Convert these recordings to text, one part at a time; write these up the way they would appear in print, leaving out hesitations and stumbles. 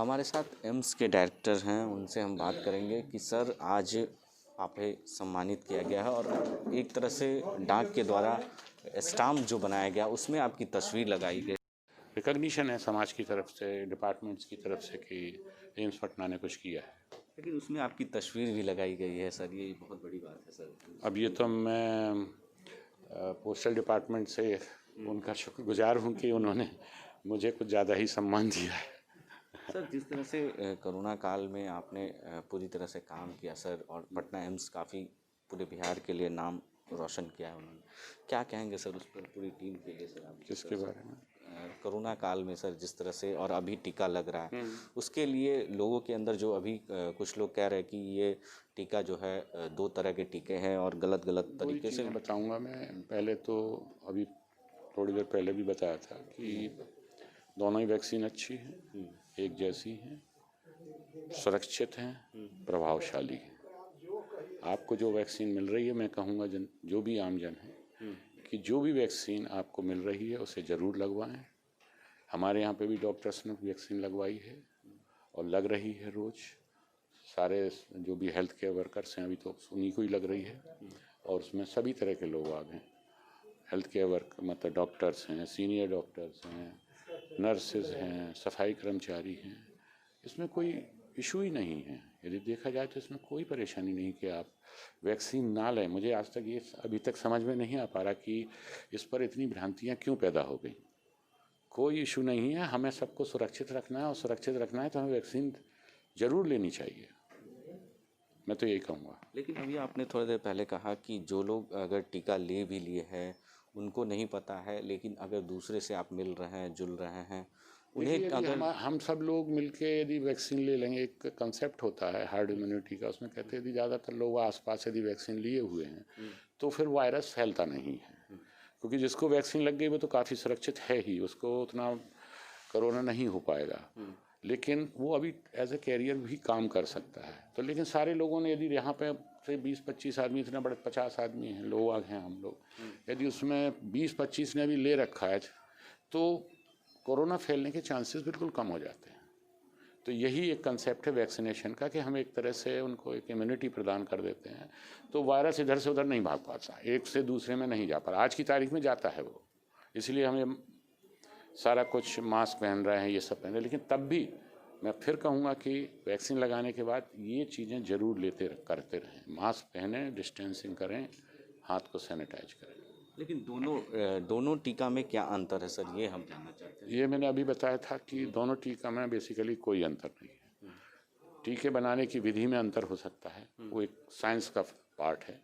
हमारे साथ एम्स के डायरेक्टर हैं, उनसे हम बात करेंगे कि सर आज आपे सम्मानित किया गया है और एक तरह से डाक के द्वारा स्टाम्प जो बनाया गया उसमें आपकी तस्वीर लगाई गई। रिकग्निशन है समाज की तरफ से, डिपार्टमेंट्स की तरफ से कि एम्स पटना ने कुछ किया है। लेकिन उसमें आपकी तस्वीर भी लगाई गई है सर, ये बहुत बड़ी बात है सर। अब ये तो मैं पोस्टल डिपार्टमेंट से उनका शुक्रगुजार हूँ कि उन्होंने मुझे कुछ ज़्यादा ही सम्मान दिया है। सर जिस तरह से कोरोना काल में आपने पूरी तरह से काम किया सर, और पटना एम्स काफ़ी पूरे बिहार के लिए नाम रोशन किया है उन्होंने, क्या कहेंगे सर उस पर पूरी टीम के लिए सर? आप किसके बारे में? कोरोना काल में सर जिस तरह से, और अभी टीका लग रहा है उसके लिए लोगों के अंदर जो अभी कुछ लोग कह रहे हैं कि ये टीका जो है दो तरह के टीके हैं और गलत गलत तरीके से बताऊंगा। मैं पहले तो अभी थोड़ी देर पहले भी बताया था कि दोनों ही वैक्सीन अच्छी हैं, एक जैसी हैं, सुरक्षित हैं, प्रभावशाली हैं। आपको जो वैक्सीन मिल रही है, मैं कहूँगा जो भी आमजन है कि जो भी वैक्सीन आपको मिल रही है उसे ज़रूर लगवाएं। हमारे यहाँ पे भी डॉक्टर्स ने वैक्सीन लगवाई है और लग रही है रोज़। सारे जो भी हेल्थ केयर वर्कर्स हैं अभी तो उन्हीं को ही लग रही है, और उसमें सभी तरह के लोग आ गए। हेल्थ केयर वर्क मतलब डॉक्टर्स हैं, सीनियर डॉक्टर्स हैं, नर्सेज हैं, सफाई कर्मचारी हैं। इसमें कोई इशू ही नहीं है। यदि देखा जाए तो इसमें कोई परेशानी नहीं कि आप वैक्सीन ना लें। मुझे आज तक ये अभी तक समझ में नहीं आ पा रहा कि इस पर इतनी भ्रांतियाँ क्यों पैदा हो गई। कोई इशू नहीं है, हमें सबको सुरक्षित रखना है, और सुरक्षित रखना है तो हमें वैक्सीन ज़रूर लेनी चाहिए। मैं तो यही कहूँगा। लेकिन अभी आपने थोड़ी देर पहले कहा कि जो लोग अगर टीका ले भी लिए हैं उनको नहीं पता है, लेकिन अगर दूसरे से आप मिल रहे हैं, जुल रहे हैं, उन्हें अगर हम सब लोग मिलके यदि वैक्सीन ले लेंगे, एक कंसेप्ट होता है हार्ड इम्यूनिटी का, उसमें कहते हैं यदि ज़्यादातर लोग आसपास यदि वैक्सीन लिए हुए हैं तो फिर वायरस फैलता नहीं है, क्योंकि जिसको वैक्सीन लग गई वो तो काफ़ी सुरक्षित है ही, उसको उतना कोरोना नहीं हो पाएगा। लेकिन वो अभी एज ए कैरियर भी काम कर सकता है। तो लेकिन सारे लोगों ने यदि यहाँ पे से 20-25 आदमी, इतना बड़े 50 आदमी हैं, लोग हैं हम लोग, यदि उसमें 20-25 ने भी ले रखा है तो कोरोना फैलने के चांसेस बिल्कुल कम हो जाते हैं। तो यही एक कंसेप्ट है वैक्सीनेशन का कि हम एक तरह से उनको एक इम्यूनिटी प्रदान कर देते हैं, तो वायरस इधर से उधर नहीं भाग पाता, एक से दूसरे में नहीं जा पाता। आज की तारीख में जाता है वो, इसलिए हमें सारा कुछ मास्क पहन रहे हैं, ये सब पहन रहे हैं। लेकिन तब भी मैं फिर कहूँगा कि वैक्सीन लगाने के बाद ये चीज़ें ज़रूर करते रहें। मास्क पहने, डिस्टेंसिंग करें, हाथ को सैनिटाइज करें। लेकिन दोनों टीका में क्या अंतर है सर, ये हम जानना चाहते हैं। ये मैंने अभी बताया था कि दोनों टीका में बेसिकली कोई अंतर नहीं है। टीके बनाने की विधि में अंतर हो सकता है, वो एक साइंस का पार्ट है।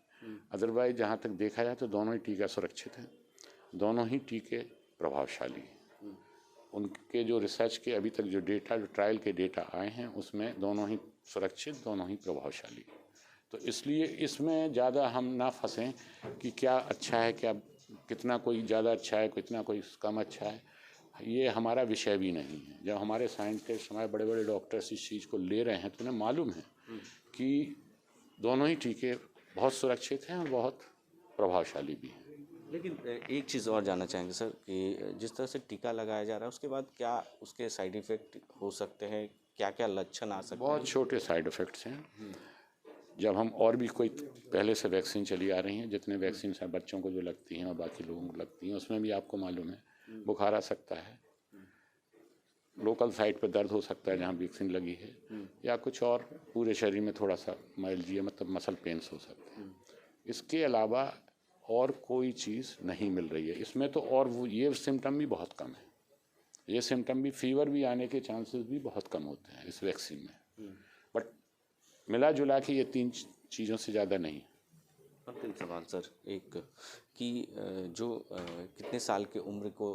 अदरवाइज जहाँ तक देखा जाए तो दोनों ही टीका सुरक्षित हैं, दोनों ही टीके प्रभावशाली हैं। उनके जो रिसर्च के अभी तक जो ट्रायल के डेटा आए हैं उसमें दोनों ही सुरक्षित, दोनों ही प्रभावशाली। तो इसलिए इसमें ज़्यादा हम ना फंसें कि क्या अच्छा है, क्या कितना कोई ज़्यादा अच्छा है, कितना कोई कम अच्छा है, ये हमारा विषय भी नहीं है। जब हमारे साइंटिस्ट, हमारे बड़े बड़े डॉक्टर्स इस चीज़ को ले रहे हैं तो उन्हें मालूम है कि दोनों ही टीके बहुत सुरक्षित हैं और बहुत प्रभावशाली भी हैं। लेकिन एक चीज़ और जानना चाहेंगे सर कि जिस तरह से टीका लगाया जा रहा है उसके बाद क्या उसके साइड इफ़ेक्ट हो सकते हैं, क्या क्या लक्षण आ सकते हैं? बहुत छोटे साइड इफ़ेक्ट्स हैं। जब हम और भी कोई पहले से वैक्सीन चली आ रही हैं, जितने वैक्सीन हैं बच्चों को जो लगती हैं और बाकी लोगों को लगती हैं, उसमें भी आपको मालूम है बुखार आ सकता है, लोकल साइट पर दर्द हो सकता है जहाँ वैक्सीन लगी है, या कुछ और पूरे शरीर में थोड़ा सा माइल्ड मतलब मसल पेन्स हो सकते हैं। इसके अलावा और कोई चीज़ नहीं मिल रही है इसमें तो। और वो ये सिम्टम भी बहुत कम है, ये सिम्टम भी, फीवर भी आने के चांसेस भी बहुत कम होते हैं इस वैक्सीन में। बट मिला जुला के ये तीन चीज़ों से ज़्यादा नहीं। अंतिम सवाल सर एक कि जो कितने साल के उम्र को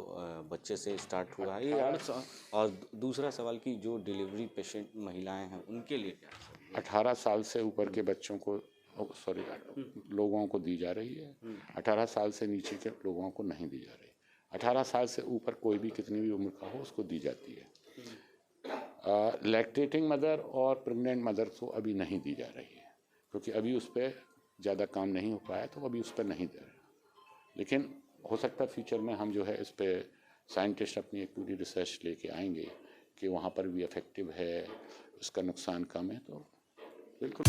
बच्चे से स्टार्ट हुआ है ये, और दूसरा सवाल कि जो डिलीवरी पेशेंट महिलाएं हैं उनके लिए क्या? 18 साल से ऊपर के बच्चों को लोगों को दी जा रही है, 18 साल से नीचे के लोगों को नहीं दी जा रही। 18 साल से ऊपर कोई भी कितनी भी उम्र का हो उसको दी जाती है। लैक्टेटिंग मदर और प्रेग्नेंट मदर को अभी नहीं दी जा रही है, क्योंकि अभी उस पर ज़्यादा काम नहीं हो पाया, तो अभी उस पर नहीं दे रहे। लेकिन हो सकता है फ्यूचर में हम जो है इस पर साइंटिस्ट अपनी एक पूरी रिसर्च लेके आएंगे कि वहाँ पर भी इफ़ेक्टिव है, उसका नुकसान कम है, तो बिल्कुल।